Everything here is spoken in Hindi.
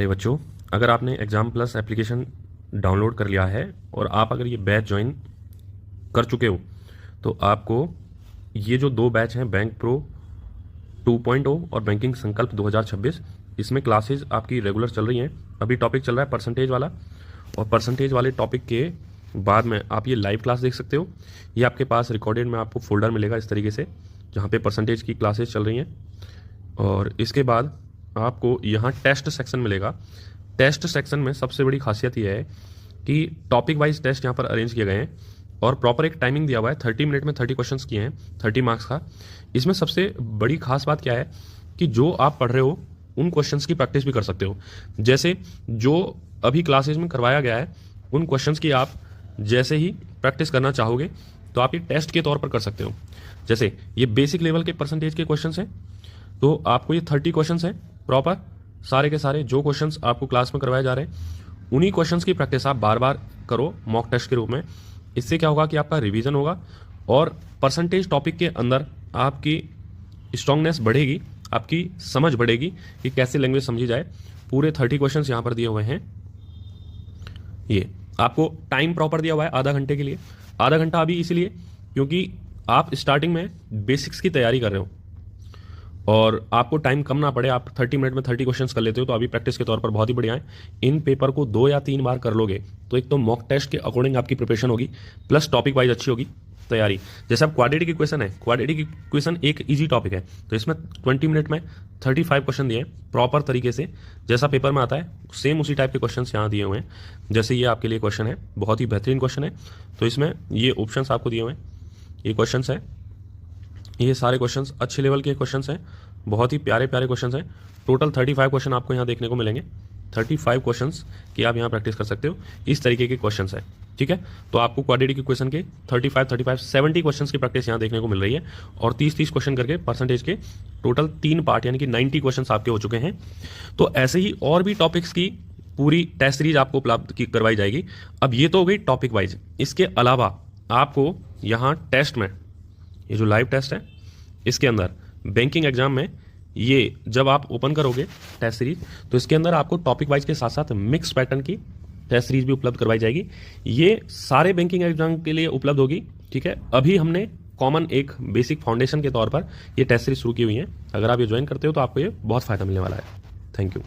नहीं बच्चों, अगर आपने एग्ज़ाम प्लस एप्लीकेशन डाउनलोड कर लिया है और आप अगर ये बैच ज्वाइन कर चुके हो तो आपको ये जो दो बैच हैं, बैंक प्रो 2.0 और बैंकिंग संकल्प 2026, इसमें क्लासेस आपकी रेगुलर चल रही हैं। अभी टॉपिक चल रहा है परसेंटेज वाला, और परसेंटेज वाले टॉपिक के बाद में आप ये लाइव क्लास देख सकते हो। ये आपके पास रिकॉर्डेड में आपको फोल्डर मिलेगा इस तरीके से, जहाँ पे परसेंटेज की क्लासेस चल रही हैं। और इसके बाद आपको यहाँ टेस्ट सेक्शन मिलेगा। टेस्ट सेक्शन में सबसे बड़ी खासियत यह है कि टॉपिक वाइज टेस्ट यहाँ पर अरेंज किए गए हैं और प्रॉपर एक टाइमिंग दिया हुआ है। 30 मिनट में 30 क्वेश्चंस किए हैं, 30 मार्क्स का। इसमें सबसे बड़ी खास बात क्या है कि जो आप पढ़ रहे हो उन क्वेश्चंस की प्रैक्टिस भी कर सकते हो। जैसे जो अभी क्लासेज में करवाया गया है उन क्वेश्चंस की आप जैसे ही प्रैक्टिस करना चाहोगे तो आप ये टेस्ट के तौर पर कर सकते हो। जैसे ये बेसिक लेवल के परसेंटेज के क्वेश्चंस हैं, तो आपको ये 30 क्वेश्चंस हैं प्रॉपर, सारे के सारे जो क्वेश्चंस आपको क्लास में करवाए जा रहे हैं उन्हीं क्वेश्चंस की प्रैक्टिस आप बार बार करो मॉक टेस्ट के रूप में। इससे क्या होगा कि आपका रिवीजन होगा और परसेंटेज टॉपिक के अंदर आपकी स्ट्रांगनेस बढ़ेगी, आपकी समझ बढ़ेगी कि कैसे लैंग्वेज समझी जाए। पूरे 30 क्वेश्चंस यहाँ पर दिए हुए हैं। ये आपको टाइम प्रॉपर दिया हुआ है आधा घंटे के लिए। आधा घंटा अभी इसीलिए क्योंकि आप स्टार्टिंग में बेसिक्स की तैयारी कर रहे हो और आपको टाइम कम ना पड़े। आप 30 मिनट में 30 क्वेश्चंस कर लेते हो तो अभी प्रैक्टिस के तौर पर बहुत ही बढ़िया है। इन पेपर को 2 या 3 बार कर लोगे तो एक तो मॉक टेस्ट के अकॉर्डिंग आपकी प्रिपरेशन होगी, प्लस टॉपिक वाइज अच्छी होगी तैयारी। जैसे अब क्वाड्रेटिक इक्वेशन है, क्वाड्रेटिक इक्वेशन एक इजी टॉपिक है, तो इसमें 20 मिनट में 35 क्वेश्चन दिए हैं प्रॉपर तरीके से, जैसा पेपर में आता है सेम उसी टाइप के क्वेश्चन यहाँ दिए हुए हैं। जैसे ये आपके लिए क्वेश्चन है, बहुत ही बेहतरीन क्वेश्चन है, तो इसमें ये ऑप्शन आपको दिए हुए हैं, ये क्वेश्चन है। ये सारे क्वेश्चंस अच्छे लेवल के क्वेश्चंस हैं, बहुत ही प्यारे प्यारे क्वेश्चंस हैं। टोटल 35 क्वेश्चन आपको यहाँ देखने को मिलेंगे। 35 क्वेश्चंस की आप यहाँ प्रैक्टिस कर सकते हो। इस तरीके के क्वेश्चंस हैं, ठीक है। तो आपको क्वाड्रेटिक इक्वेशन के 70 क्वेश्चंस की प्रैक्टिस यहाँ देखने को मिल रही है और 30 क्वेश्चन करके परसेंटेज के टोटल 3 पार्ट यानी कि 90 क्वेश्चन आपके हो चुके हैं। तो ऐसे ही और भी टॉपिक्स की पूरी टेस्ट सीरीज आपको उपलब्ध करवाई जाएगी। अब ये तो हो गई टॉपिक वाइज। इसके अलावा आपको यहाँ टेस्ट में, ये जो लाइव टेस्ट है इसके अंदर बैंकिंग एग्जाम में, ये जब आप ओपन करोगे टेस्ट सीरीज तो इसके अंदर आपको टॉपिक वाइज के साथ साथ मिक्स पैटर्न की टेस्ट सीरीज भी उपलब्ध करवाई जाएगी। ये सारे बैंकिंग एग्जाम के लिए उपलब्ध होगी, ठीक है। अभी हमने कॉमन एक बेसिक फाउंडेशन के तौर पर ये टेस्ट सीरीज शुरू की हुई है। अगर आप ये ज्वाइन करते हो तो आपको ये बहुत फायदा मिलने वाला है। Thank you.